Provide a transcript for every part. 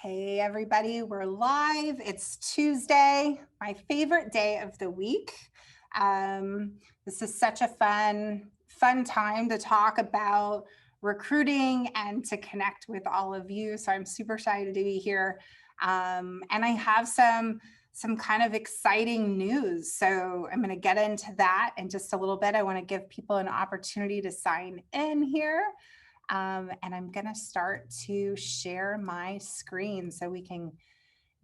Hey, everybody, we're live. It's Tuesday, my favorite day of the week. This is such a fun time to talk about recruiting and to connect with all of you. So I'm super excited to be here. And I have some kind of exciting news. So I'm going to get into that in just a little bit. I want to give people an opportunity to sign in here. And I'm going to start to share my screen so we can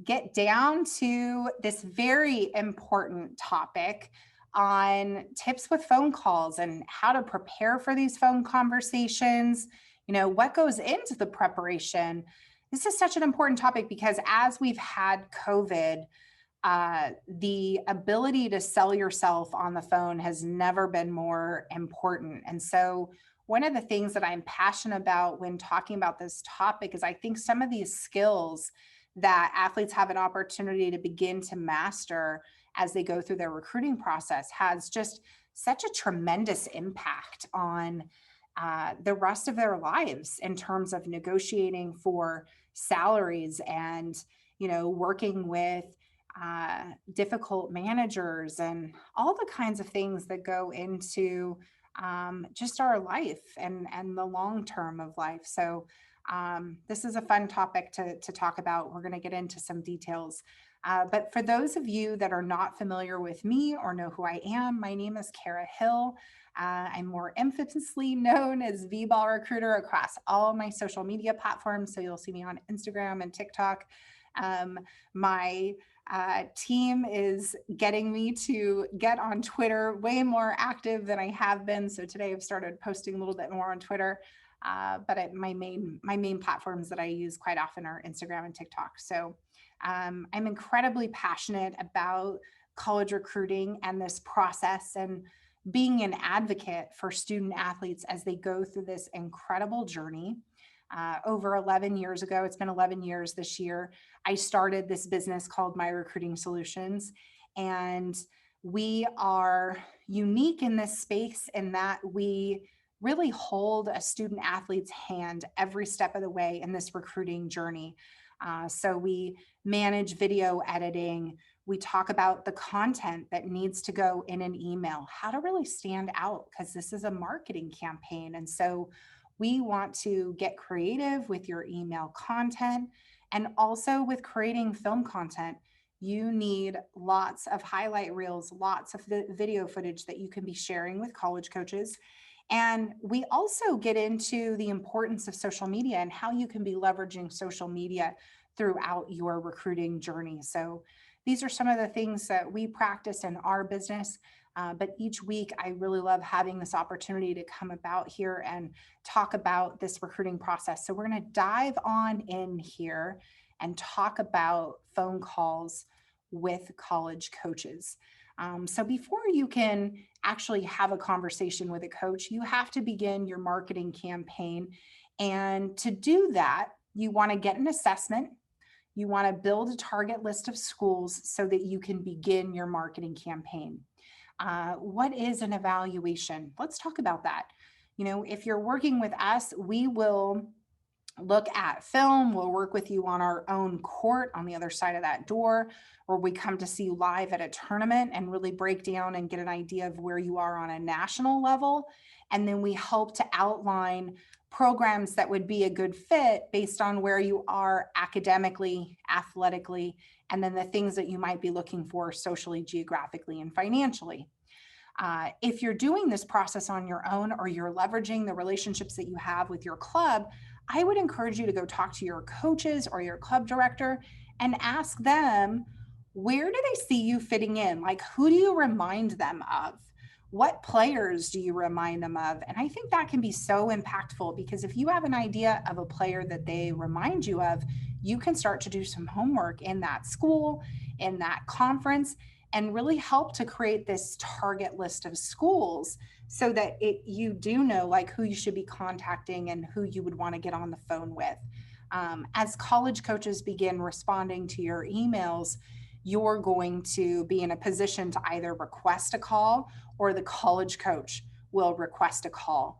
get down to this very important topic on tips with phone calls and how to prepare for these phone conversations. What goes into the preparation. This is such an important topic because as we've had COVID, the ability to sell yourself on the phone has never been more important. And so, one of the things that I'm passionate about when talking about this topic is I think some of these skills that athletes have an opportunity to begin to master as they go through their recruiting process has just such a tremendous impact on the rest of their lives in terms of negotiating for salaries and working with difficult managers and all the kinds of things that go into just our life and the long term of life. So this is a fun topic to talk about. We're going to get into some details. But for those of you that are not familiar with me or know who I am, my name is Kara Hill. I'm more infamously known as V-Ball Recruiter across all my social media platforms. So you'll see me on Instagram and TikTok. My team is getting me to get on Twitter way more active than I have been. So today I've started posting a little bit more on Twitter. But my main platforms that I use quite often are Instagram and TikTok. So I'm incredibly passionate about college recruiting and this process and being an advocate for student athletes as they go through this incredible journey. Over 11 years ago, it's been 11 years this year, I started this business called My Recruiting Solutions. And we are unique in this space in that we really hold a student athlete's hand every step of the way in this recruiting journey. So we manage video editing. We talk about the content that needs to go in an email, how to really stand out, because this is a marketing campaign. And so we want to get creative with your email content and also with creating film content. You need lots of highlight reels, lots of video footage that you can be sharing with college coaches. And we also get into the importance of social media and how you can be leveraging social media throughout your recruiting journey. So these are some of the things that we practice in our business. But each week, I really love having this opportunity to come about here and talk about this recruiting process. So we're going to dive on in here and talk about phone calls with college coaches. So before you can actually have a conversation with a coach, you have to begin your marketing campaign. And to do that, you want to get an assessment. You want to build a target list of schools so that you can begin your marketing campaign. What is an evaluation? Let's talk about that. If you're working with us, we will look at film. We'll work with you on our own court on the other side of that door, or we come to see you live at a tournament and really break down and get an idea of where you are on a national level. And then we help to outline programs that would be a good fit based on where you are academically, athletically, and then the things that you might be looking for socially, geographically, and financially. If you're doing this process on your own or you're leveraging the relationships that you have with your club, I would encourage you to go talk to your coaches or your club director and ask them, where do they see you fitting in? Like, who do you remind them of? What players do you remind them of? And I think that can be so impactful because if you have an idea of a player that they remind you of, you can start to do some homework in that school, in that conference, and really help to create this target list of schools so that you do know like who you should be contacting and who you would want to get on the phone with. As college coaches begin responding to your emails, you're going to be in a position to either request a call or the college coach will request a call.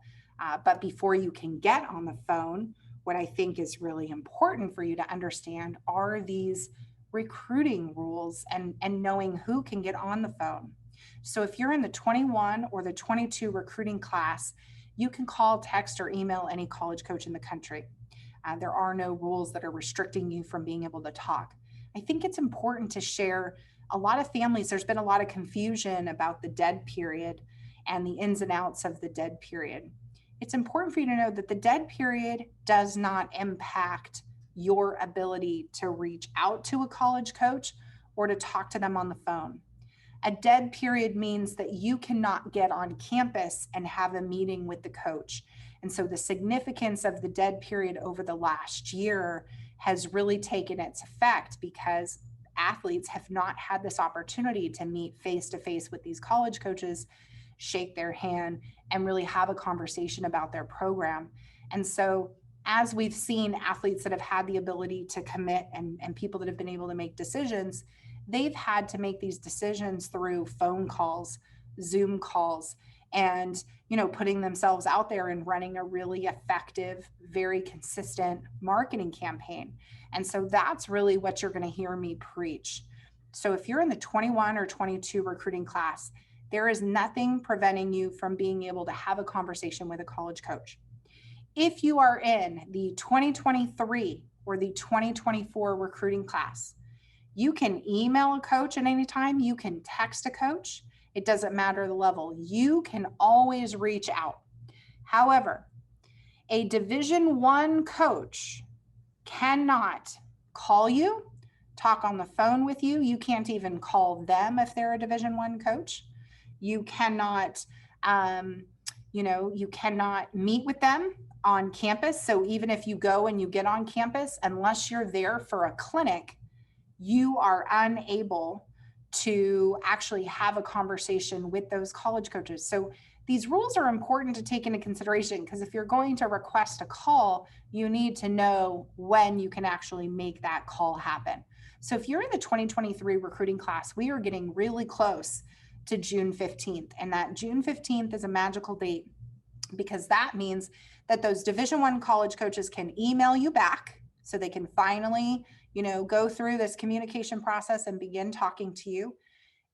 But before you can get on the phone, what I think is really important for you to understand are these recruiting rules and knowing who can get on the phone. So if you're in the 21 or the 22 recruiting class, you can call, text, or email any college coach in the country. There are no rules that are restricting you from being able to talk. I think it's important to share. A lot of families, there's been a lot of confusion about the dead period and the ins and outs of the dead period. It's important for you to know that the dead period does not impact your ability to reach out to a college coach or to talk to them on the phone. A dead period means that you cannot get on campus and have a meeting with the coach. And so the significance of the dead period over the last year has really taken its effect because athletes have not had this opportunity to meet face to face with these college coaches, shake their hand, and really have a conversation about their program. And so as we've seen athletes that have had the ability to commit and people that have been able to make decisions, they've had to make these decisions through phone calls, Zoom calls, and putting themselves out there and running a really effective, very consistent marketing campaign. And so that's really what you're going to hear me preach. So if you're in the 21 or 22 recruiting class, there is nothing preventing you from being able to have a conversation with a college coach. If you are in the 2023 or the 2024 recruiting class, you can email a coach at any time. You can text a coach. It doesn't matter the level. You can always reach out. However, a Division I coach cannot call you, talk on the phone with you. You can't even call them if they're a Division I coach. You cannot, you cannot meet with them on campus. So even if you go and you get on campus, unless you're there for a clinic, you are unable to actually have a conversation with those college coaches. So these rules are important to take into consideration because if you're going to request a call, you need to know when you can actually make that call happen. So if you're in the 2023 recruiting class, we are getting really close to June 15th. And that June 15th is a magical date because that means that those Division I college coaches can email you back so they can finally go through this communication process and begin talking to you.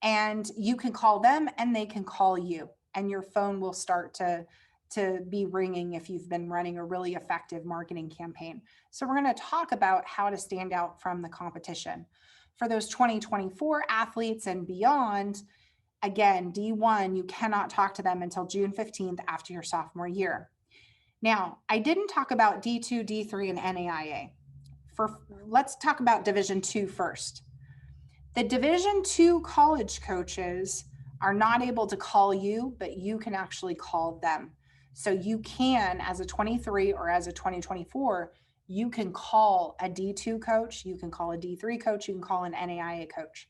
And you can call them and they can call you, and your phone will start to be ringing if you've been running a really effective marketing campaign. So we're going to talk about how to stand out from the competition. For those 2024 athletes and beyond, again, D1, you cannot talk to them until June 15th after your sophomore year. Now, I didn't talk about D2, D3, and NAIA. Let's talk about Division II first. The Division II college coaches are not able to call you, but you can actually call them. So you can, as a 23 or as a 2024, you can call a D2 coach, you can call a D3 coach, you can call an NAIA coach.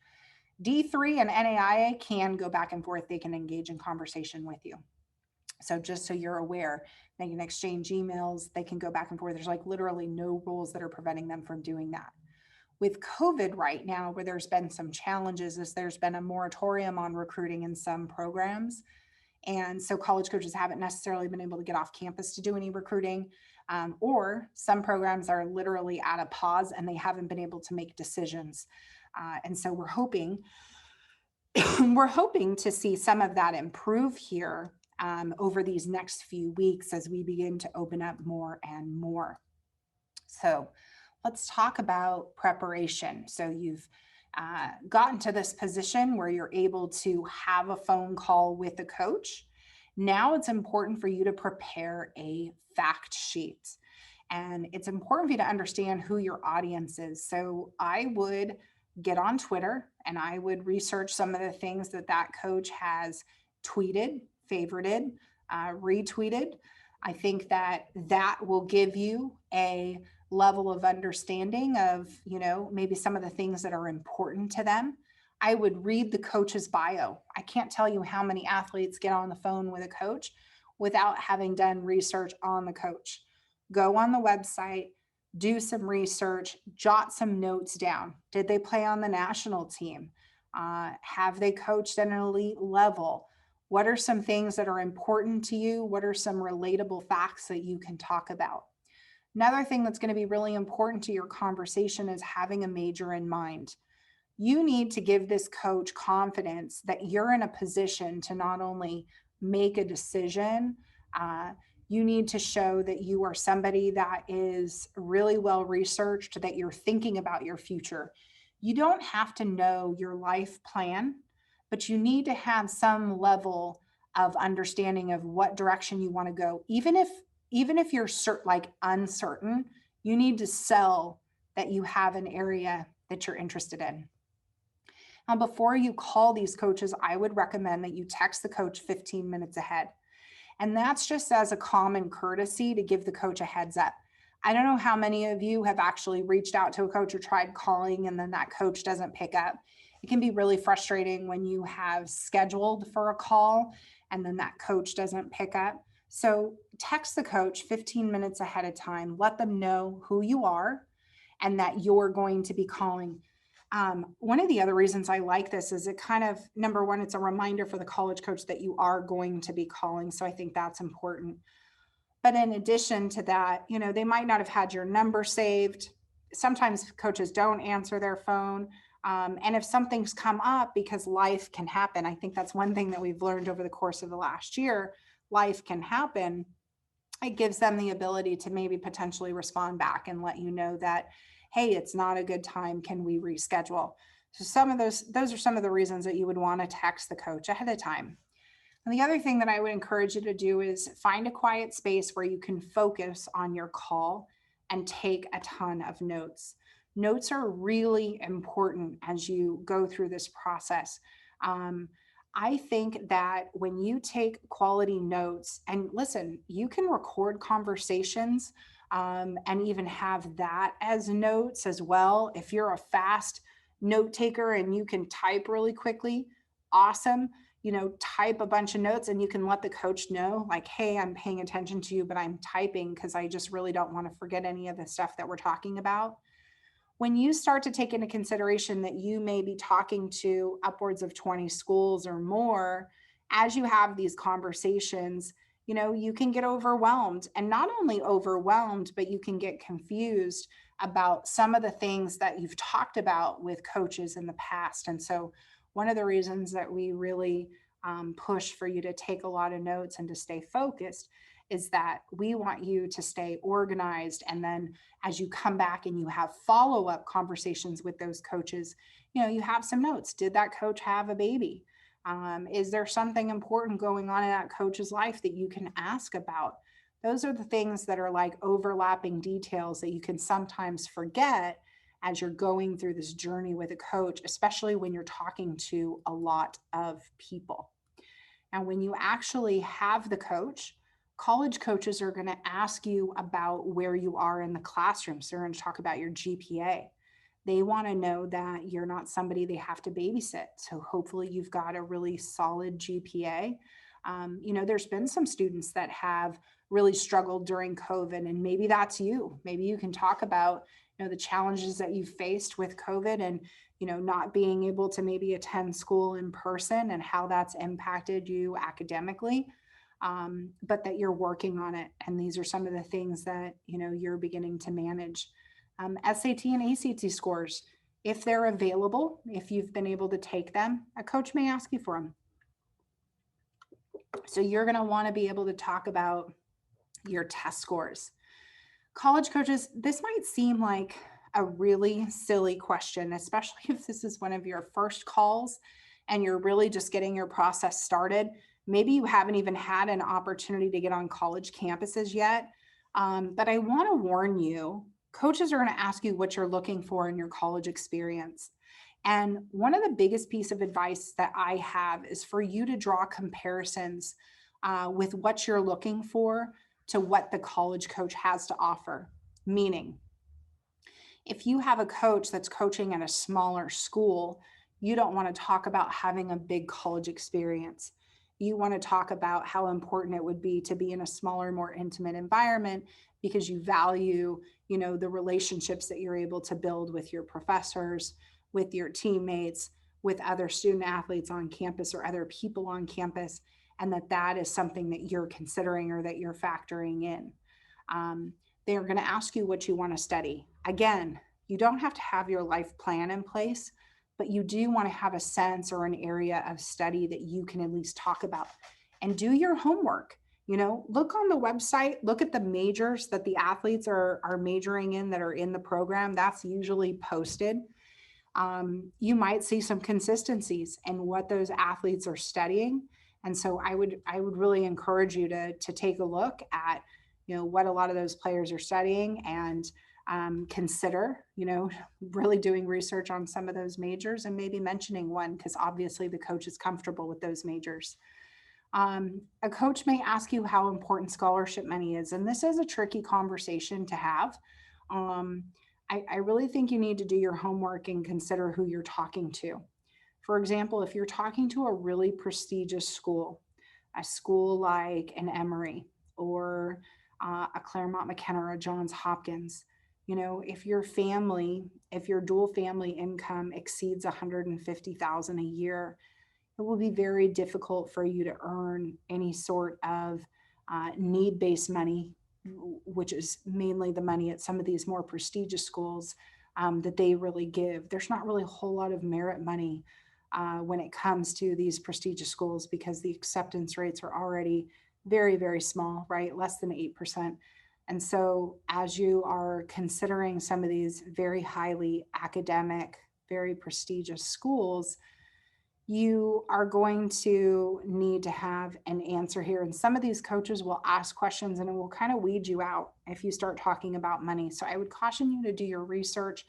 D3 and NAIA can go back and forth. They can engage in conversation with you. So just so you're aware, they can exchange emails, they can go back and forth. There's like literally no rules that are preventing them from doing that. With COVID right now, where there's been some challenges, is there's been a moratorium on recruiting in some programs. And so college coaches haven't necessarily been able to get off campus to do any recruiting, or some programs are literally at a pause and they haven't been able to make decisions. And so we're hoping to see some of that improve here over these next few weeks as we begin to open up more and more. So let's talk about preparation. So you've gotten to this position where you're able to have a phone call with a coach. Now it's important for you to prepare a fact sheet. And it's important for you to understand who your audience is. So I would get on Twitter and I would research some of the things that coach has tweeted, favorited, retweeted. I think that will give you a level of understanding of, maybe some of the things that are important to them. I would read the coach's bio. I can't tell you how many athletes get on the phone with a coach without having done research on the coach. Go on the website, do some research, jot some notes down. Did they play on the national team? Have they coached at an elite level? What are some things that are important to you? What are some relatable facts that you can talk about? Another thing that's going to be really important to your conversation is having a major in mind. You need to give this coach confidence that you're in a position to not only make a decision, uh, you need to show that you are somebody that is really well researched, that you're thinking about your future. You don't have to know your life plan, but you need to have some level of understanding of what direction you want to go. Even if you're like uncertain, you need to sell that you have an area that you're interested in. Now, before you call these coaches, I would recommend that you text the coach 15 minutes ahead. And that's just as a common courtesy to give the coach a heads up. I don't know how many of you have actually reached out to a coach or tried calling and then that coach doesn't pick up. It can be really frustrating when you have scheduled for a call and then that coach doesn't pick up. So text the coach 15 minutes ahead of time, let them know who you are and that you're going to be calling. One of the other reasons I like this is it kind of, number one, it's a reminder for the college coach that you are going to be calling. So I think that's important. But in addition to that, they might not have had your number saved. Sometimes coaches don't answer their phone. And if something's come up, because life can happen, I think that's one thing that we've learned over the course of the last year, life can happen. It gives them the ability to maybe potentially respond back and let you know that, hey, it's not a good time. Can we reschedule? So those are some of the reasons that you would want to text the coach ahead of time. And the other thing that I would encourage you to do is find a quiet space where you can focus on your call and take a ton of notes. Notes are really important as you go through this process. Um, I think that when you take quality notes, and listen, you can record conversations and even have that as notes as well. If you're a fast note taker and you can type really quickly, awesome. Type a bunch of notes and you can let the coach know, like, hey, I'm paying attention to you, but I'm typing because I just really don't want to forget any of the stuff that we're talking about. When you start to take into consideration that you may be talking to upwards of 20 schools or more, as you have these conversations, you can get overwhelmed, and not only overwhelmed, but you can get confused about some of the things that you've talked about with coaches in the past. And so, one of the reasons that we really push for you to take a lot of notes and to stay focused is that we want you to stay organized. And then as you come back and you have follow-up conversations with those coaches, you have some notes. Did that coach have a baby? Is there something important going on in that coach's life that you can ask about? Those are the things that are like overlapping details that you can sometimes forget as you're going through this journey with a coach, especially when you're talking to a lot of people. And when you actually have the coach, college coaches are going to ask you about where you are in the classroom. So they're going to talk about your GPA. They want to know that you're not somebody they have to babysit. So hopefully you've got a really solid GPA. There's been some students that have really struggled during COVID, and maybe that's you. Maybe you can talk about, the challenges that you've faced with COVID and, not being able to maybe attend school in person and how that's impacted you academically. But that you're working on it. And these are some of the things that, you're beginning to manage. SAT and ACT scores, if they're available, if you've been able to take them, a coach may ask you for them. So you're going to want to be able to talk about your test scores. College coaches, this might seem like a really silly question, especially if this is one of your first calls and you're really just getting your process started. Maybe you haven't even had an opportunity to get on college campuses yet. But I want to warn you, coaches are going to ask you what you're looking for in your college experience. And one of the biggest piece of advice that I have is for you to draw comparisons with what you're looking for to what the college coach has to offer. Meaning, if you have a coach that's coaching at a smaller school, you don't want to talk about having a big college experience. You want to talk about how important it would be to be in a smaller, more intimate environment because you value, the relationships that you're able to build with your professors, with your teammates, with other student athletes on campus or other people on campus, and that is something that you're considering or that you're factoring in. They are going to ask you what you want to study. Again, you don't have to have your life plan in place, but you do want to have a sense or an area of study that you can at least talk about, and do your homework. Look on the website, look at the majors that the athletes are majoring in that are in the program. That's usually posted. You might see some consistencies in what those athletes are studying. And so I would really encourage you to take a look at, what a lot of those players are studying, and consider, really doing research on some of those majors, and maybe mentioning one, because obviously the coach is comfortable with those majors. A coach may ask you how important scholarship money is, and this is a tricky conversation to have. Um, I really think you need to do your homework and consider who you're talking to. For example, if you're talking to a really prestigious school, a school like an Emory, or a Claremont McKenna or a Johns Hopkins, if your dual family income exceeds 150,000 a year, it will be very difficult for you to earn any sort of need-based money, which is mainly the money at some of these more prestigious schools that they really give. There's not really a whole lot of merit money when it comes to these prestigious schools, because the acceptance rates are already very, very small, right? Less than 8%. And so, as you are considering some of these very highly academic, very prestigious schools, you are going to need to have an answer here. And some of these coaches will ask questions and it will kind of weed you out if you start talking about money. So I would caution you to do your research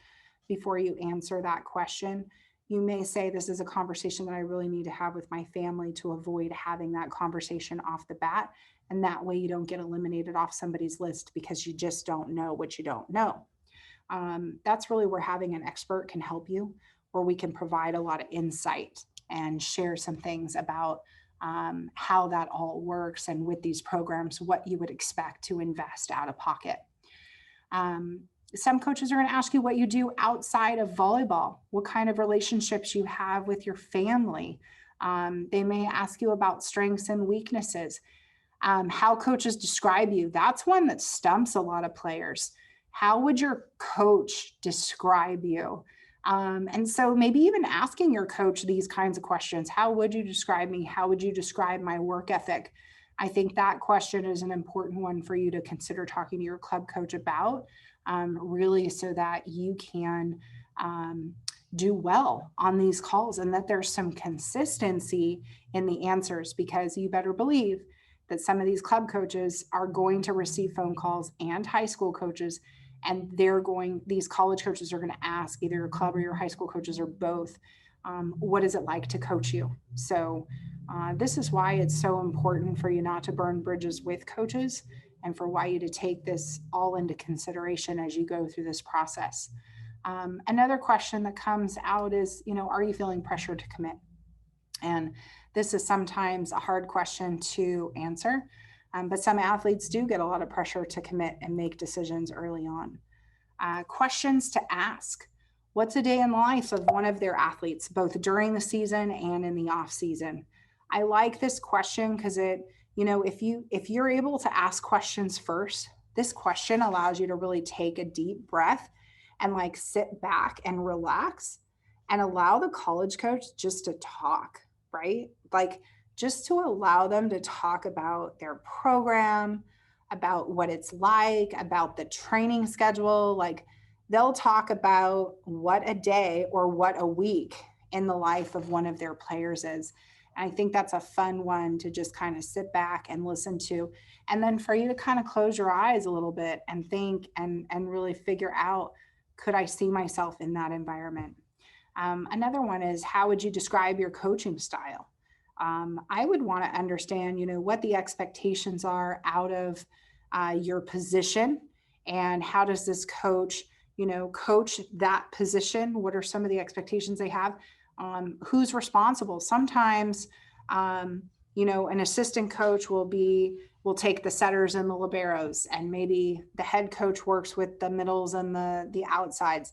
before you answer that question. You may say, this is a conversation that I really need to have with my family, to avoid having that conversation off the bat. And that way you don't get eliminated off somebody's list because you just don't know what you don't know. That's really where having an expert can help you, where we can provide a lot of insight and share some things about how that all works, and with these programs, what you would expect to invest out of pocket. Some coaches are going to ask you what you do outside of volleyball, what kind of relationships you have with your family. They may ask you about strengths and weaknesses, how coaches describe you. That's one that stumps a lot of players. How would your coach describe you? And so maybe even asking your coach these kinds of questions. How would you describe me? How would you describe my work ethic? I think that question is an important one for you to consider talking to your club coach about, really, so that you can do well on these calls, and that there's some consistency in the answers, because you better believe that some of these club coaches are going to receive phone calls, and high school coaches, and these college coaches are going to ask either your club or your high school coaches, or both, what is it like to coach you? So this is why it's so important for you not to burn bridges with coaches, and for why you to take this all into consideration as you go through this process. Another question that comes out is, are you feeling pressure to commit? And this is sometimes a hard question to answer. But some athletes do get a lot of pressure to commit and make decisions early on. Questions to ask. What's a day in the life of one of their athletes, both during the season and in the off season? I like this question because if you're able to ask questions first, this question allows you to really take a deep breath and sit back and relax, and allow the college coach just to talk, right? Just to allow them to talk about their program, about what it's like, about the training schedule. They'll talk about what a day or what a week in the life of one of their players is. And I think that's a fun one to just kind of sit back and listen to. And then for you to kind of close your eyes a little bit and think and really figure out, could I see myself in that environment? Another one is, how would you describe your coaching style? I would want to understand, what the expectations are out of your position, and how does this coach, coach that position? What are some of the expectations they have? Who's responsible? Sometimes, an assistant coach will take the setters and the liberos, and maybe the head coach works with the middles and the outsides.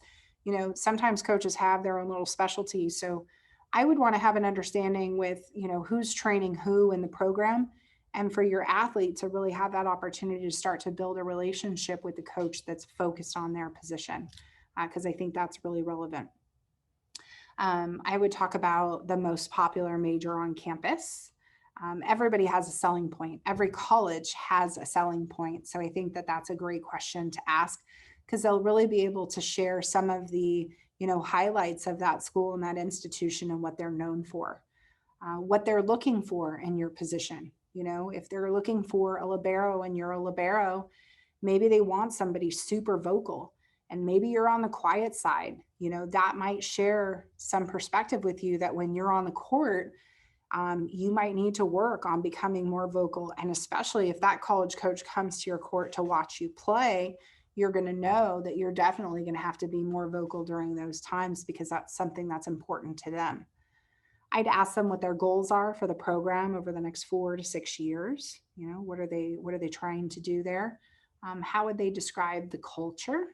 Sometimes coaches have their own little specialties. So I would want to have an understanding with, who's training who in the program, and for your athlete to really have that opportunity to start to build a relationship with the coach that's focused on their position, because I think that's really relevant. I would talk about the most popular major on campus. Everybody has a selling point. Every college has a selling point. So I think that that's a great question to ask, because they'll really be able to share some of the highlights of that school and that institution and what they're known for, what they're looking for in your position. If they're looking for a libero and you're a libero, maybe they want somebody super vocal, and maybe you're on the quiet side. That might share some perspective with you that when you're on the court, you might need to work on becoming more vocal. And especially if that college coach comes to your court to watch you play, you're going to know that you're definitely going to have to be more vocal during those times, because that's something that's important to them. I'd ask them what their goals are for the program over the next 4 to 6 years. What are they trying to do there? How would they describe the culture?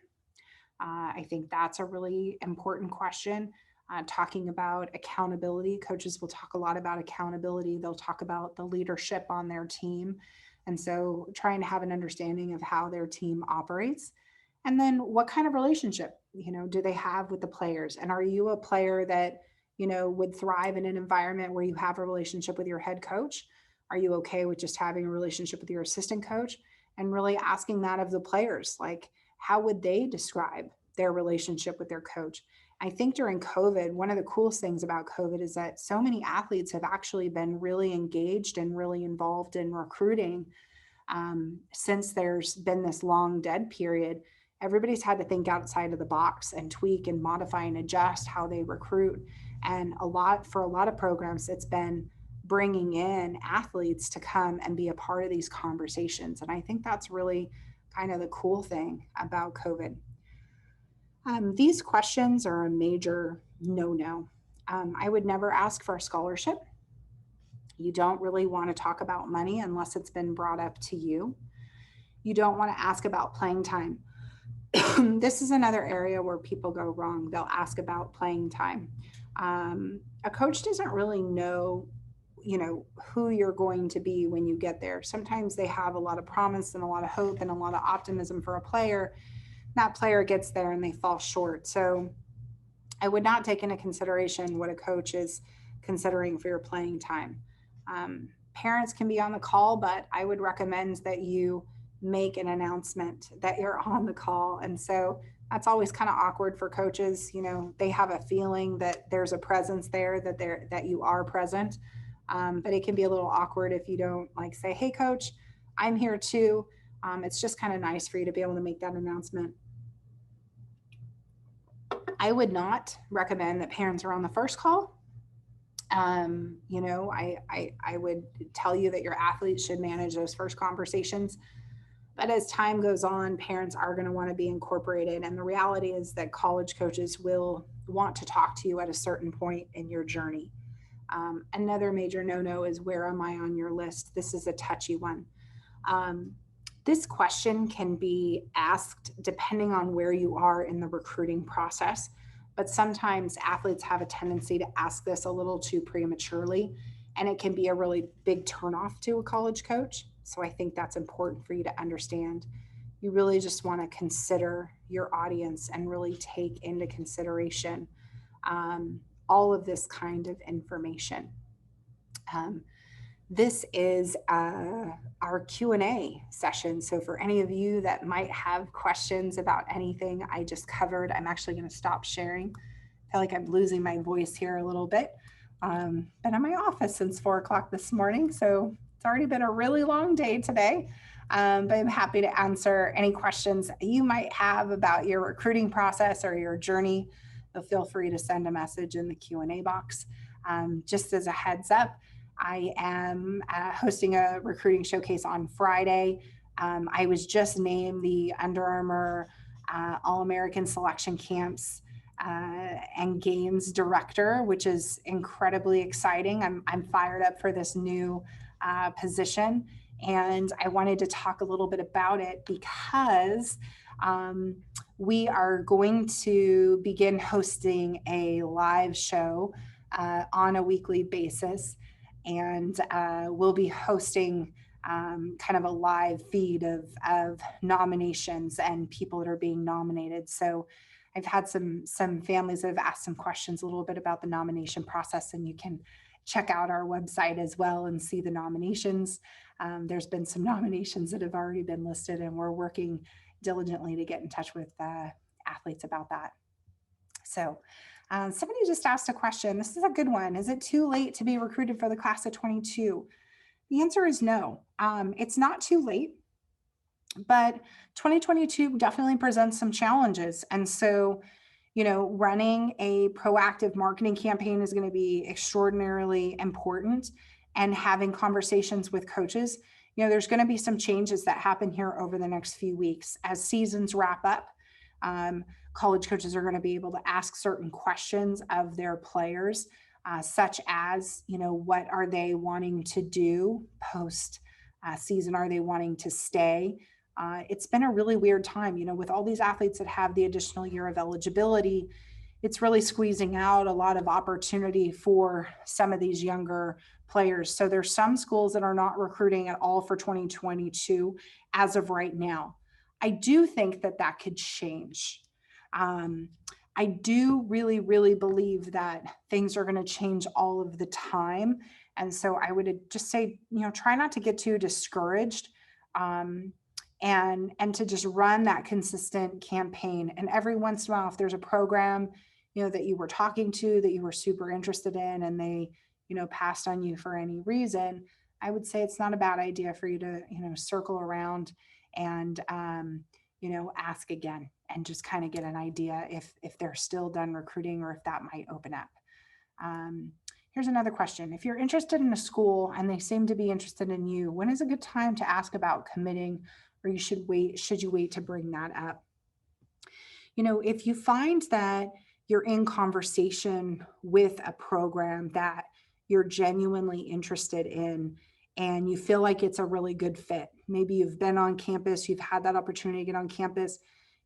I think that's a really important question. Talking about accountability, coaches will talk a lot about accountability. They'll talk about the leadership on their team. And so trying to have an understanding of how their team operates. And then what kind of relationship, do they have with the players? And are you a player that, would thrive in an environment where you have a relationship with your head coach? Are you okay with just having a relationship with your assistant coach? And really asking that of the players, like, how would they describe their relationship with their coach? I think during COVID, one of the coolest things about COVID is that so many athletes have actually been really engaged and really involved in recruiting. Since there's been this long dead period, everybody's had to think outside of the box and tweak and modify and adjust how they recruit. And for a lot of programs, it's been bringing in athletes to come and be a part of these conversations. And I think that's really kind of the cool thing about COVID. These questions are a major no-no. I would never ask for a scholarship. You don't really want to talk about money unless it's been brought up to you. You don't want to ask about playing time. This is another area where people go wrong. They'll ask about playing time. A coach doesn't really know, who you're going to be when you get there. Sometimes they have a lot of promise and a lot of hope and a lot of optimism for a player. That player gets there and they fall short. So I would not take into consideration what a coach is considering for your playing time. Parents can be on the call, but I would recommend that you make an announcement that you're on the call. And so that's always kind of awkward for coaches. They have a feeling that there's a presence there, that you are present. But it can be a little awkward if you don't say, hey, coach, I'm here too. It's just kind of nice for you to be able to make that announcement. I would not recommend that parents are on the first call. I would tell you that your athletes should manage those first conversations. But as time goes on, parents are going to want to be incorporated. And the reality is that college coaches will want to talk to you at a certain point in your journey. Another major no-no is, where am I on your list? This is a touchy one. This question can be asked depending on where you are in the recruiting process, but sometimes athletes have a tendency to ask this a little too prematurely, and it can be a really big turnoff to a college coach. So I think that's important for you to understand. You really just want to consider your audience and really take into consideration all of this kind of information. This is our Q&A session. So for any of you that might have questions about anything I just covered, I'm actually going to stop sharing. I feel like I'm losing my voice here a little bit. Been in my office since 4 o'clock this morning, so it's already been a really long day today. But I'm happy to answer any questions you might have about your recruiting process or your journey. So feel free to send a message in the Q&A box. Just as a heads up, I am hosting a recruiting showcase on Friday. I was just named the Under Armour All-American Selection Camps and Games Director, which is incredibly exciting. I'm fired up for this new position, and I wanted to talk a little bit about it because we are going to begin hosting a live show on a weekly basis. And we'll be hosting kind of a live feed of nominations and people that are being nominated. So I've had some families that have asked some questions a little bit about the nomination process, and you can check out our website as well and see the nominations. There's been some nominations that have already been listed, and we're working diligently to get in touch with athletes about that. So somebody just asked a question. This is a good one. Is it too late to be recruited for the class of 22? The answer is no. It's not too late, but 2022 definitely presents some challenges. And so, running a proactive marketing campaign is going to be extraordinarily important, and having conversations with coaches. There's going to be some changes that happen here over the next few weeks as seasons wrap up. College coaches are going to be able to ask certain questions of their players, such as, what are they wanting to do post season? Are they wanting to stay? It's been a really weird time, with all these athletes that have the additional year of eligibility. It's really squeezing out a lot of opportunity for some of these younger players. So there's some schools that are not recruiting at all for 2022 as of right now. I do think that could change. I do really, really believe that things are going to change all of the time. And so I would just say, try not to get too discouraged, and to just run that consistent campaign. And every once in a while, if there's a program, that you were talking to, that you were super interested in, and they, passed on you for any reason, I would say it's not a bad idea for you to, circle around and, ask again and just kind of get an idea if they're still done recruiting or if that might open up. Here's another question. If you're interested in a school and they seem to be interested in you, when is a good time to ask about committing, or should you wait to bring that up? If you find that you're in conversation with a program that you're genuinely interested in, and you feel like it's a really good fit, maybe you've been on campus, you've had that opportunity to get on campus,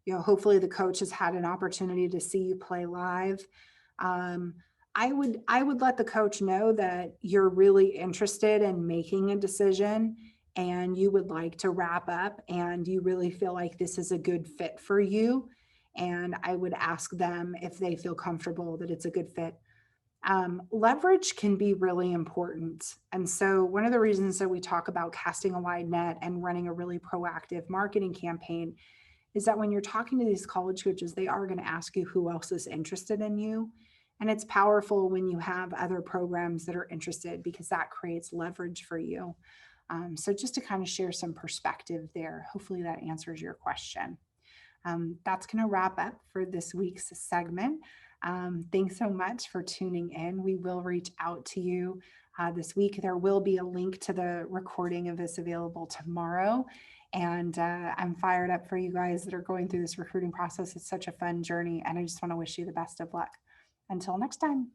hopefully the coach has had an opportunity to see you play live. I would let the coach know that you're really interested in making a decision and you would like to wrap up and you really feel like this is a good fit for you. And I would ask them if they feel comfortable that it's a good fit. Leverage can be really important. And so one of the reasons that we talk about casting a wide net and running a really proactive marketing campaign is that when you're talking to these college coaches, they are going to ask you who else is interested in you. And it's powerful when you have other programs that are interested, because that creates leverage for you. So just to kind of share some perspective there, hopefully that answers your question. That's going to wrap up for this week's segment. Thanks so much for tuning in. We will reach out to you this week. There will be a link to the recording of this available tomorrow. And I'm fired up for you guys that are going through this recruiting process. It's such a fun journey, and I just want to wish you the best of luck. Until next time.